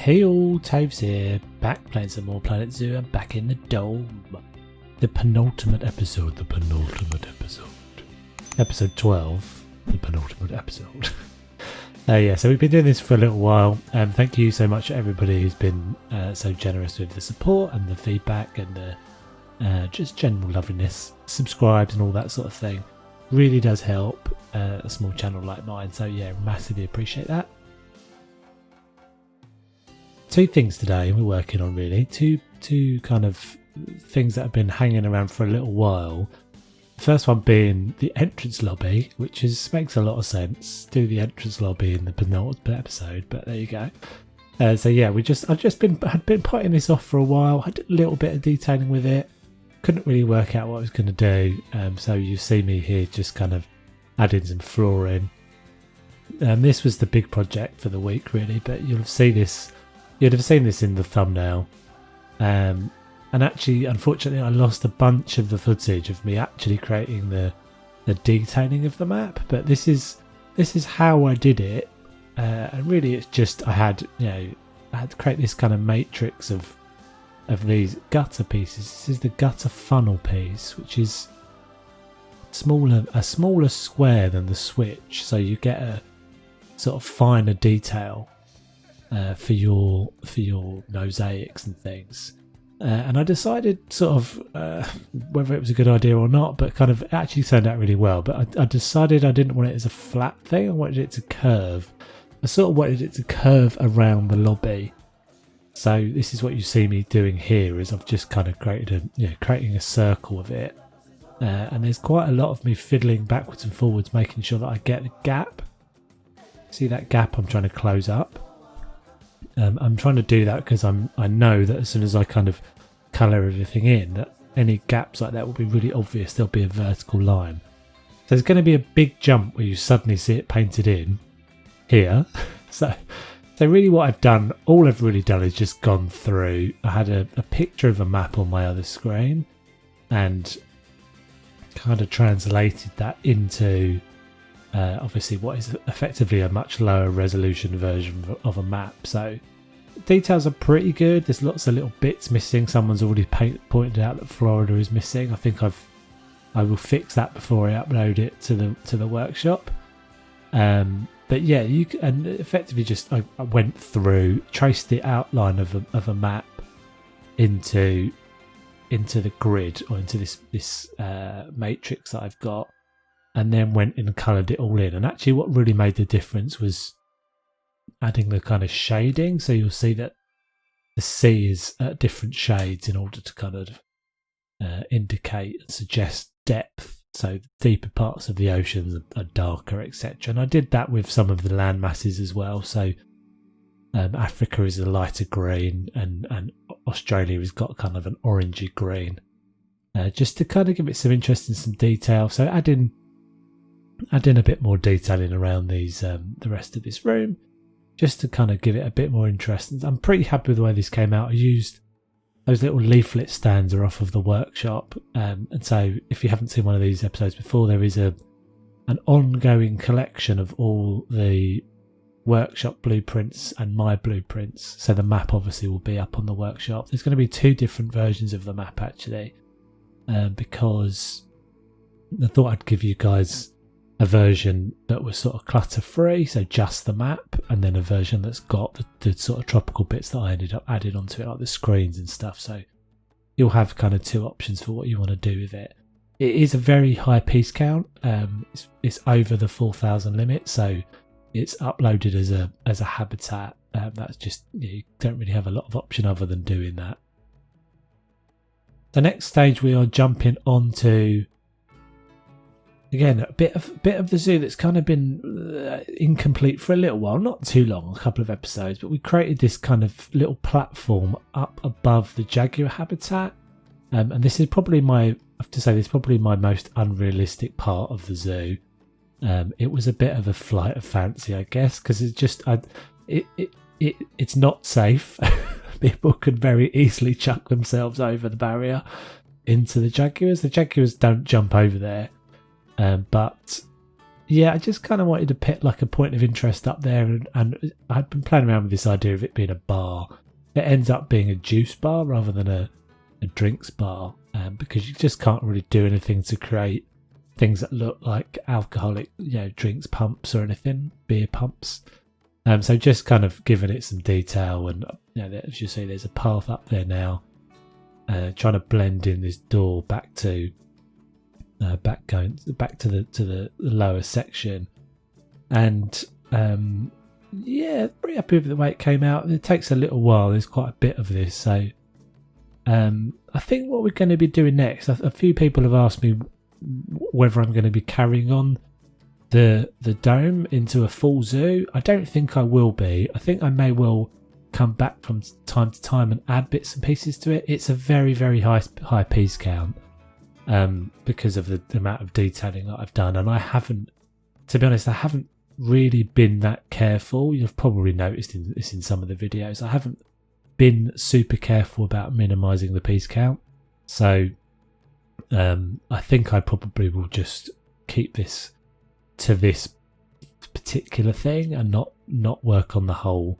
Hey all, Taves here, back playing some more Planet Zoo and back in the dome. The penultimate episode. Episode 12, the penultimate episode. So we've been doing this for a little while. Thank you so much to everybody who's been so generous with the support and the feedback and the just general loveliness, subscribes and all that sort of thing. Really does help a small channel like mine, so yeah, massively appreciate that. Two things today we're working on, really. Two kind of things that have been hanging around for a little while. The first one being the entrance lobby, which makes a lot of sense. Do the entrance lobby in the penultimate episode, but there you go. So yeah, had been putting this off for a while. Had a little bit of detailing with it. Couldn't really work out what I was going to do. So you see me here just kind of adding some flooring. This was the big project for the week, really, but you'll have seen this. You'd have seen this in the thumbnail. And actually, unfortunately, I lost a bunch of the footage of me actually creating the detailing of the map. But this is how I did it. And really, it's just I had to create this kind of matrix of these gutter pieces. This is the gutter funnel piece, which is a smaller square than the switch, so you get a sort of finer detail for your mosaics and things. And I decided sort of whether it was a good idea or not, but kind of it actually turned out really well. But I decided I didn't want it as a flat thing. I wanted it to curve. I sort of wanted it to curve around the lobby. So this is what you see me doing here, is I've just kind of creating a circle of it. And there's quite a lot of me fiddling backwards and forwards, making sure that I get the gap. See that gap I'm trying to close up? I'm trying to do that because I know that as soon as I kind of colour everything in, that any gaps like that will be really obvious. There'll be a vertical line. So there's going to be a big jump where you suddenly see it painted in here. So really what I've done, all I've really done is just gone through. I had a picture of a map on my other screen and kind of translated that into obviously what is effectively a much lower resolution version of a map. So details are pretty good. There's lots of little bits missing. Someone's already pointed out that Florida is missing. I think I will fix that before I upload it to the workshop. But yeah, and effectively just I went through, traced the outline of a map into the grid, or into this matrix that I've got, and then went and coloured it all in. And actually what really made the difference was adding the kind of shading. So you'll see that the sea is at different shades in order to kind of indicate and suggest depth. So the deeper parts of the ocean are darker, etc. And I did that with some of the land masses as well. So Africa is a lighter green, and Australia has got kind of an orangey green, just to kind of give it some interest and some detail. So adding a bit more detailing around these the rest of this room, just to kind of give it a bit more interest. And I'm pretty happy with the way this came out. I used those little leaflet stands are off of the workshop, and so if you haven't seen one of these episodes before, there is an ongoing collection of all the workshop blueprints and my blueprints. So the map obviously will be up on the workshop. There's going to be two different versions of the map actually, because I thought I'd give you guys a version that was sort of clutter free, so just the map, and then a version that's got the sort of tropical bits that I ended up adding onto it, like the screens and stuff. So you'll have kind of two options for what you want to do with it. It is a very high piece count. It's over the 4,000 limit, so it's uploaded as a habitat. That's just, you don't really have a lot of option other than doing that. The next stage we are jumping onto, again, a bit of the zoo that's kind of been incomplete for a little while, not too long, a couple of episodes, but we created this kind of little platform up above the jaguar habitat, and this is probably I have to say, this is probably my most unrealistic part of the zoo. It was a bit of a flight of fancy, I guess, because it's just it's not safe. People could very easily chuck themselves over the barrier into the jaguars. The jaguars don't jump over there. But yeah, I just kind of wanted to put like a point of interest up there, and I'd been playing around with this idea of it being a bar. It ends up being a juice bar rather than a drinks bar, because you just can't really do anything to create things that look like alcoholic, drinks pumps or anything, beer pumps. So just kind of giving it some detail, and as you see, there's a path up there now, trying to blend in this door back to back to the lower section, and pretty happy with the way it came out. It takes a little while. There's quite a bit of this, so I think what we're going to be doing next. A few people have asked me whether I'm going to be carrying on the dome into a full zoo. I don't think I will be. I think I may well come back from time to time and add bits and pieces to it. It's a very, very high piece count, because of the amount of detailing that I've done, and I haven't, to be honest, I haven't really been that careful. You've probably noticed this in some of the videos. I haven't been super careful about minimizing the piece count, so I think I probably will just keep this to this particular thing and not work on the whole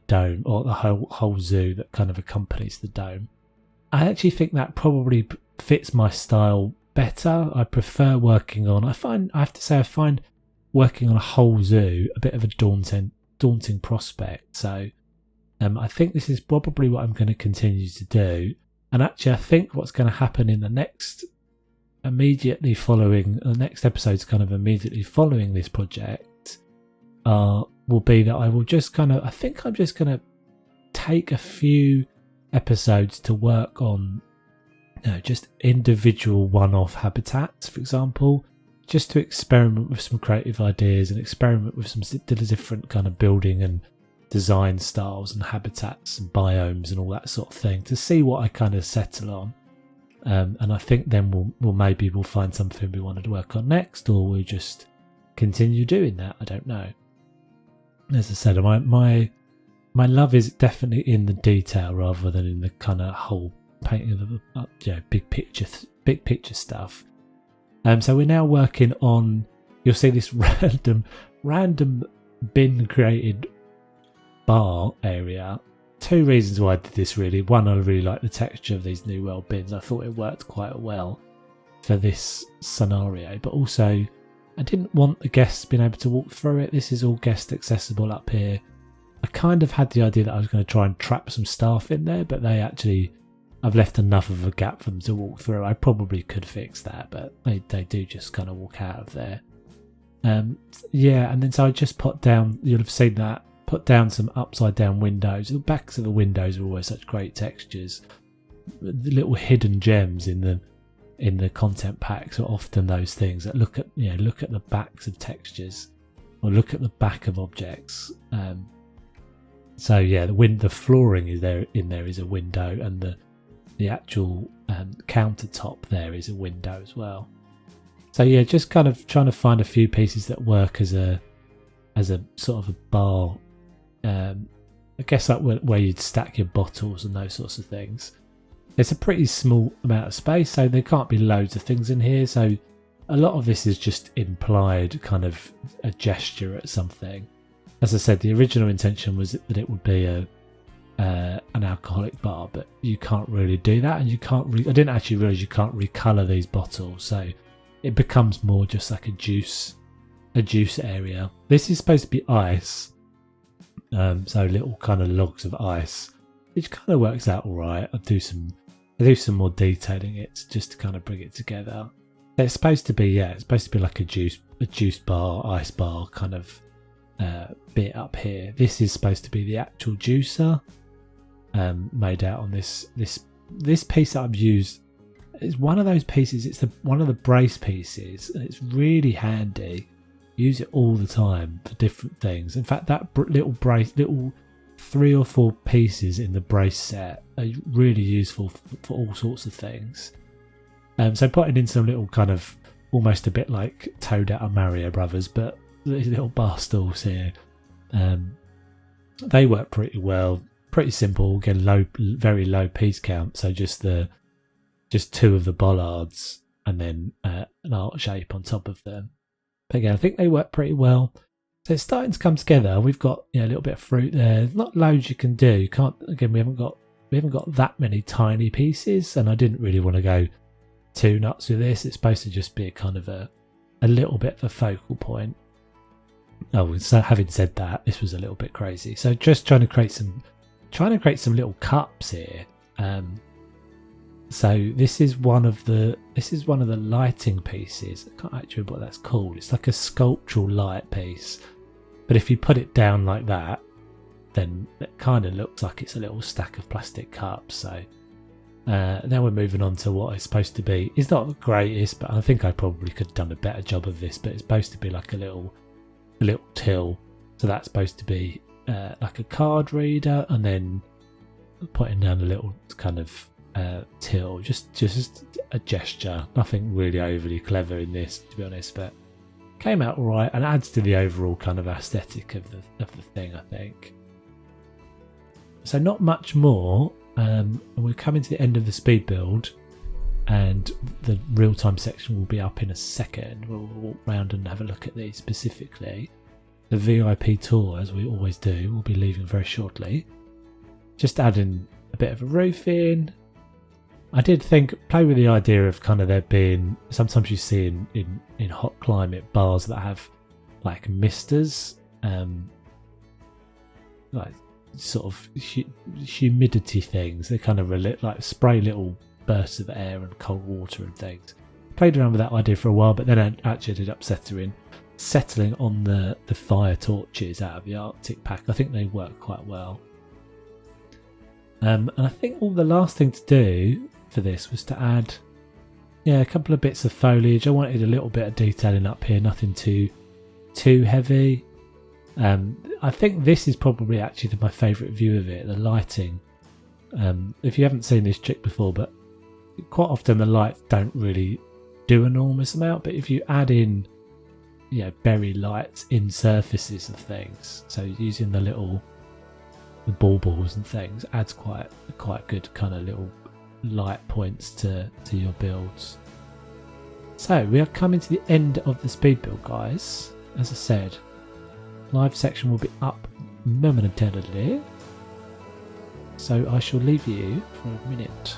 dome or the whole zoo that kind of accompanies the dome. I actually think that probably fits my style better. I prefer working on, I have to say I find working on a whole zoo a bit of a daunting prospect. So I think this is probably what I'm going to continue to do. And actually I think what's going to happen in the next episodes kind of immediately following this project will be that I will just I think I'm just going to take a few episodes to work on just individual one-off habitats, for example, just to experiment with some creative ideas and experiment with some different kind of building and design styles and habitats and biomes and all that sort of thing, to see what I kind of settle on. And I think then we'll find something we wanted to work on next, or we'll just continue doing that. I don't know. As I said, my love is definitely in the detail rather than in the kind of whole painting of the big picture stuff. So we're now working on. You'll see this random bin created bar area. Two reasons why I did this really. One, I really like the texture of these New World bins. I thought it worked quite well for this scenario, but also I didn't want the guests being able to walk through it. This is all guest accessible up here. I kind of had the idea that I was going to try and trap some staff in there, but I've left enough of a gap for them to walk through. I probably could fix that, but they do just kind of walk out of there. And then so I just put down, you'll have seen that, put down some upside down windows. The backs of the windows are always such great textures. The little hidden gems in the content packs are often those things that look at the backs of textures or look at the back of objects. The flooring is there is a window, and the actual countertop there is a window as well. So yeah, just kind of trying to find a few pieces that work as a sort of a bar. I guess like where you'd stack your bottles and those sorts of things. It's a pretty small amount of space, so there can't be loads of things in here. So a lot of this is just implied kind of a gesture at something. As I said, the original intention was that it would be an alcoholic bar, but you can't really do that, and I didn't actually realise you can't recolour these bottles, so it becomes more just like a juice area. This is supposed to be ice, so little kind of logs of ice, which kind of works out all right. I do some more detailing it just to kind of bring it together. It's supposed to be like a juice bar, ice bar kind of bit up here. This is supposed to be the actual juicer, made out on this piece that I've used. It's one of those pieces. It's one of the brace pieces, and it's really handy. Use it all the time for different things. In fact, that little 3 or 4 pieces in the brace set are really useful for all sorts of things. So putting in some little kind of almost a bit like Toad out of Mario Brothers, but these little bar stools here, they work pretty well. Pretty simple. Again, very low piece count. So just 2 of the bollards, and then an arc shape on top of them. But again, I think they work pretty well. So it's starting to come together. We've got a little bit of fruit there. Not loads you can do. You can't, again, we haven't got that many tiny pieces, and I didn't really want to go too nuts with this. It's supposed to just be a kind of a little bit of a focal point. Oh, so having said that, this was a little bit crazy. So just trying to create some little cups here. So this is one of the lighting pieces. I can't actually remember what that's called. It's like a sculptural light piece, but if you put it down like that, then it kind of looks like it's a little stack of plastic cups. So now we're moving on to what it's supposed to be. It's not the greatest, but I think I probably could have done a better job of this. But it's supposed to be like a little till. So that's supposed to be like a card reader, and then putting down a little kind of till, just a gesture. Nothing really overly clever in this, to be honest, but came out all right and adds to the overall kind of aesthetic of the thing, I think. So not much more, and we're coming to the end of the speed build, and the real-time section will be up in a second. We'll walk around and have a look at these specifically. The VIP tour, as we always do, will be leaving very shortly. Just adding a bit of a roof in. I did play with the idea of kind of there being, sometimes you see in hot climate bars that have like misters, like sort of humidity things. They kind of like spray little bursts of air and cold water and things. Played around with that idea for a while, but then I actually ended up settling on the fire torches out of the Arctic pack. I think they work quite well. And I think the last thing to do for this was to add a couple of bits of foliage. I wanted a little bit of detailing up here, nothing too heavy. I think this is probably actually my favourite view of it, the lighting. If you haven't seen this trick before, but quite often the lights don't really do an enormous amount, but if you add in berry lights in surfaces of things, so using the baubles and things, adds quite good kind of little light points to your builds. So we are coming to the end of the speed build, guys. As I said, live section will be up momentarily, so I shall leave you for a minute.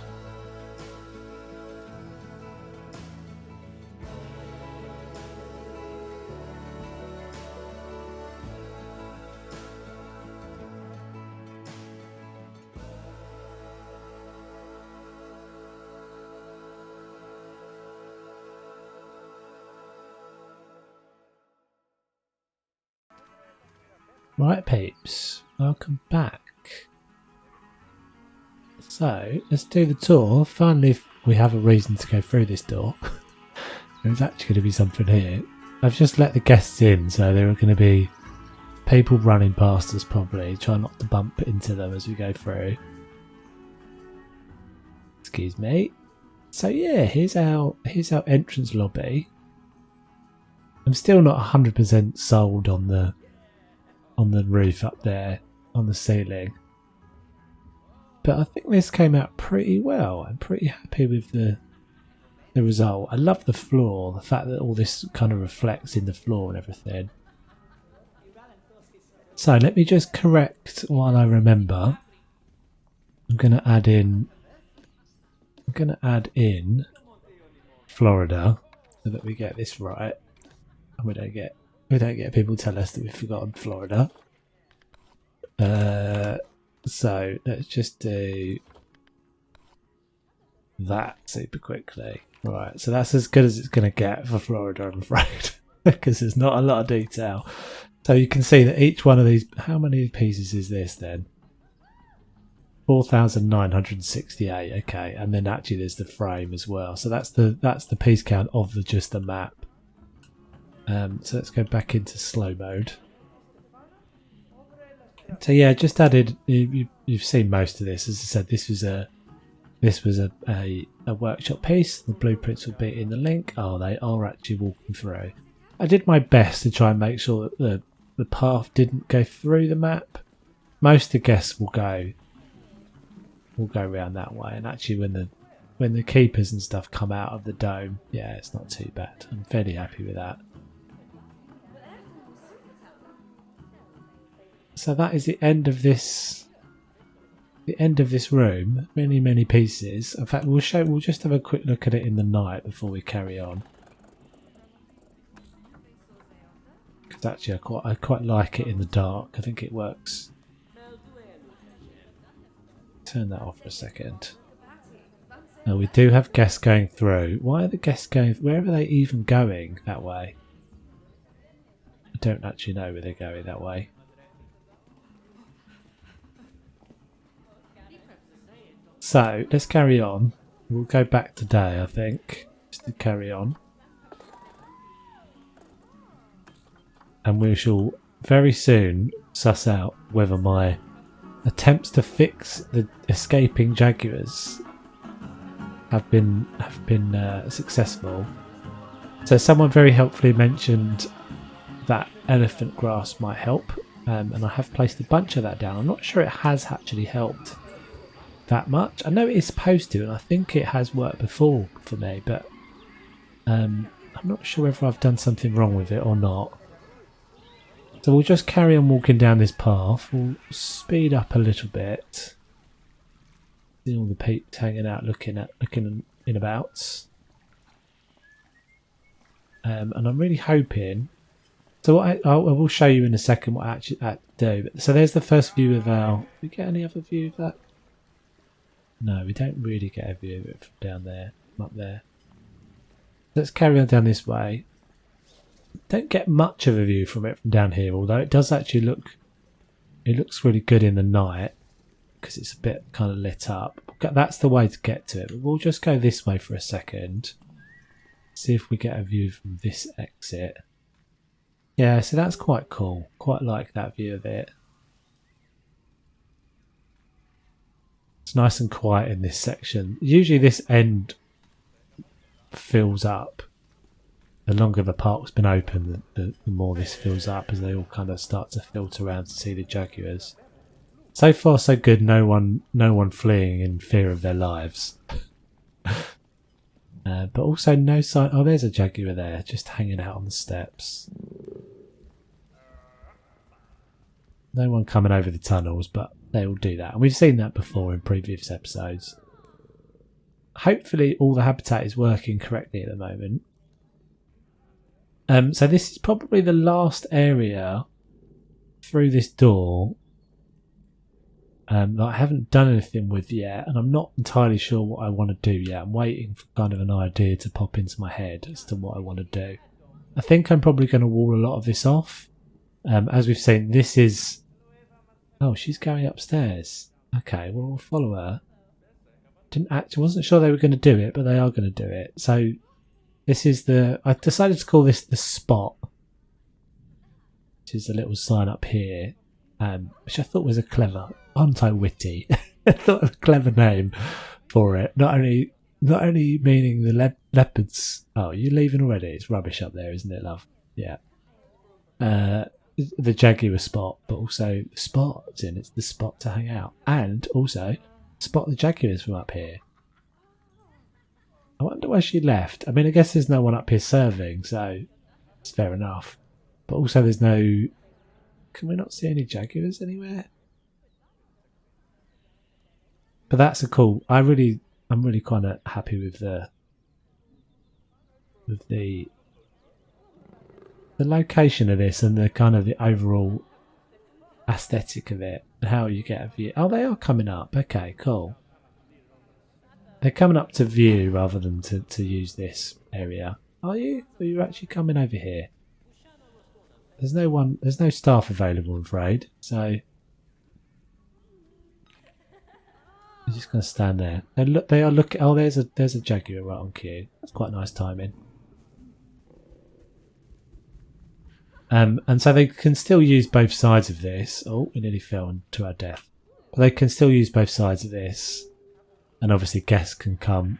Right, peeps, welcome back. So let's do the tour. Finally, we have a reason to go through this door. There's actually going to be something here. I've just let the guests in, so there are going to be people running past us probably. Try not to bump into them as we go through. Excuse me. So yeah, here's our entrance lobby. I'm still not 100% sold on the roof up there, on the ceiling, but I think this came out pretty well. I'm pretty happy with the result. I love the floor, the fact that all this kind of reflects in the floor and everything. So let me just correct what I remember. I'm going to add in Florida so that we get this right and we don't get people tell us that we've forgotten Florida. So let's just do that super quickly. Right, so that's as good as it's going to get for Florida, I'm afraid, because there's not a lot of detail. So you can see that each one of these, how many pieces is this then? 4,968. Okay, and then actually there's the frame as well. So that's the piece count of just the map. So let's go back into slow mode. So yeah, just added. You've seen most of this. As I said, this was a workshop piece. The blueprints will be in the link. Oh, they are actually walking through. I did my best to try and make sure that the path didn't go through the map. Most of the guests will go around that way, and actually when the keepers and stuff come out of the dome, yeah, it's not too bad. I'm fairly happy with that. So that is the end of this. The end of this room. Many pieces. In fact, we'll just have a quick look at it in the night before we carry on. Because actually, I quite like it in the dark. I think it works. Turn that off for a second. Now we do have guests going through. Why are the guests going? Where are they even going that way? I don't actually know where they're going that way. So let's carry on. We'll go back today, I think, just to carry on. And we shall very soon suss out whether my attempts to fix the escaping jaguars have been successful. So someone very helpfully mentioned that elephant grass might help, and I have placed a bunch of that down. I'm not sure it has actually helped that much. I know it's supposed to, and I think it has worked before for me, but I'm not sure whether I've done something wrong with it or not. So we'll just carry on walking down this path. We'll speed up a little bit. See all the peeps hanging out, looking in about. And I'm really hoping. So what I will show you in a second what I actually do. So there's the first view of our. Do we get any other view of that? No, we don't really get a view of it from down there, up there. Let's carry on down this way. Don't get much of a view from it from down here, although it does actually look. It looks really good in the night because it's a bit kind of lit up. That's the way to get to it. But we'll just go this way for a second. See if we get a view from this exit. Yeah, so that's quite cool. Quite like that view of it. It's nice and quiet in this section. Usually this end fills up. The longer the park's been open, the more this fills up as they all kind of start to filter around to see the jaguars. So far so good, no one fleeing in fear of their lives. But also no sign. Oh, there's a jaguar there, just hanging out on the steps. No one coming over the tunnels, but they will do that. And we've seen that before in previous episodes. Hopefully all the habitat is working correctly at the moment. So this is probably the last area through this door that I haven't done anything with yet, and I'm not entirely sure what I want to do yet. I'm waiting for kind of an idea to pop into my head as to what I want to do. I think I'm probably going to wall a lot of this off. As we've seen, this is... Oh, she's going upstairs. Okay, well, we'll follow her. Wasn't sure they were going to do it, but they are going to do it. So this is the... I decided to call this the spot, which is a little sign up here, which I thought was a clever... Aren't I witty? I thought it was a clever name for it. Not only meaning the leopards... Oh, you're leaving already? It's rubbish up there, isn't it, love? Yeah. The jaguar spot, but also the spot, as in it's the spot to hang out, and also spot the jaguars from up here. I wonder why she left. I mean, I guess there's no one up here serving, so it's fair enough. But also there's no... Can we not see any jaguars anywhere? But that's a cool... I'm really kind of happy with the location of this and the kind of the overall aesthetic of it and how you get a view. Oh, they are coming up. Okay, cool. They're coming up to view rather than to use this area. Are you? Are you actually coming over here? There's no staff available, I'm afraid. So I'm just going to stand there. And look, they are looking. Oh, there's a jaguar right on cue. That's quite nice timing. And so they can still use both sides of this. Oh, we nearly fell to our death. But they can still use both sides of this. And obviously guests can come.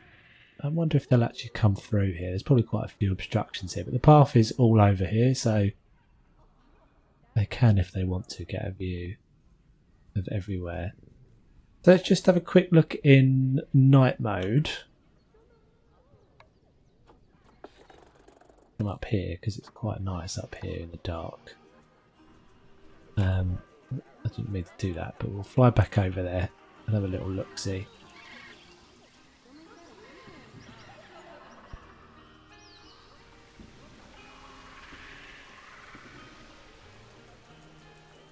I wonder if they'll actually come through here. There's probably quite a few obstructions here. But the path is all over here. So they can, if they want to, get a view of everywhere. So let's just have a quick look in night mode. From up here, because it's quite nice up here in the dark. I didn't mean to do that, but we'll fly back over there and have a little look-see.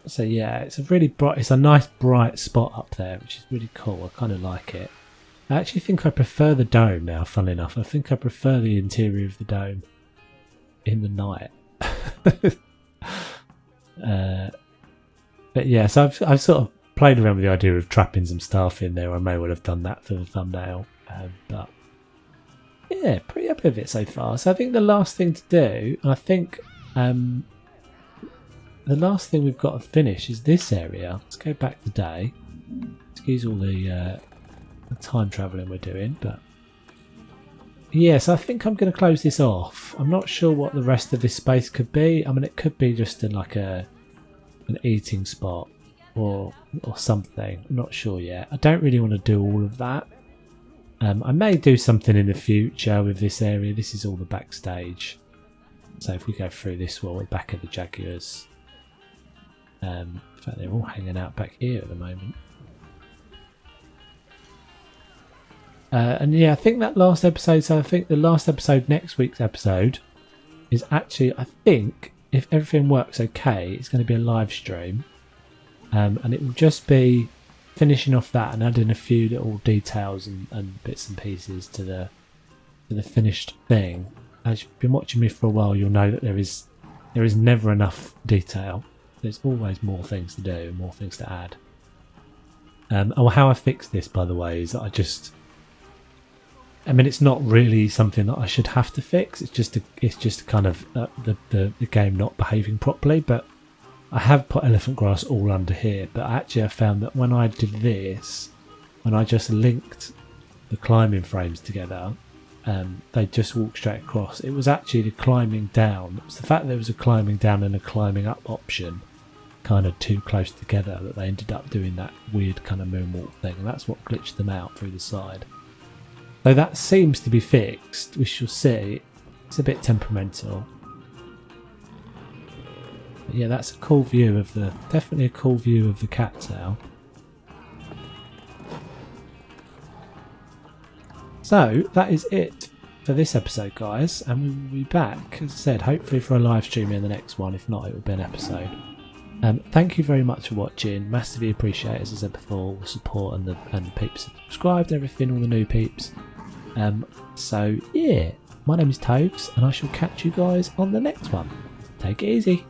So yeah, it's a really bright, it's a nice bright spot up there, which is really cool. I kind of like it. I actually think I prefer the dome now, funnily enough. I think I prefer the interior of the dome in the night. But yeah, so I've sort of played around with the idea of trapping some stuff in there. I may well have done that for the thumbnail. But yeah, pretty happy with it so far. So I think the last thing to do, and I think the last thing we've got to finish is this area. Let's go back today. Excuse all the time travelling we're doing, but yes, I think I'm going to close this off. I'm not sure what the rest of this space could be. I mean, it could be just in like an eating spot or something. I'm not sure yet. I don't really want to do all of that. I may do something in the future with this area. This is all the backstage. So if we go through this wall, we're back at the jaguars. In fact, they're all hanging out back here at the moment. And yeah, I think that last episode, so I think the last episode, next week's episode, is actually, I think, if everything works okay, it's going to be a live stream. And it will just be finishing off that and adding a few little details and bits and pieces to the finished thing. As you've been watching me for a while, you'll know that there is never enough detail. There's always more things to do and more things to add. How I fix this, by the way, is that I mean, it's not really something that I should have to fix. It's just kind of the game not behaving properly. But I have put elephant grass all under here. But actually, I found that when I did this, when I just linked the climbing frames together, they just walked straight across. It was actually the climbing down. It was the fact that there was a climbing down and a climbing up option, kind of too close together, that they ended up doing that weird kind of moonwalk thing, and that's what glitched them out through the side. So that seems to be fixed. We shall see. It's a bit temperamental. But yeah, that's a cool view of definitely a cool view of the cat tail. So that is it for this episode, guys, and we'll be back, as I said, hopefully for a live stream in the next one. If not, it will be an episode. Thank you very much for watching. Massively appreciate it, as I said before, the support and the peeps that subscribed and everything, all the new peeps. So yeah, my name is Toves, and I shall catch you guys on the next one. Take it easy.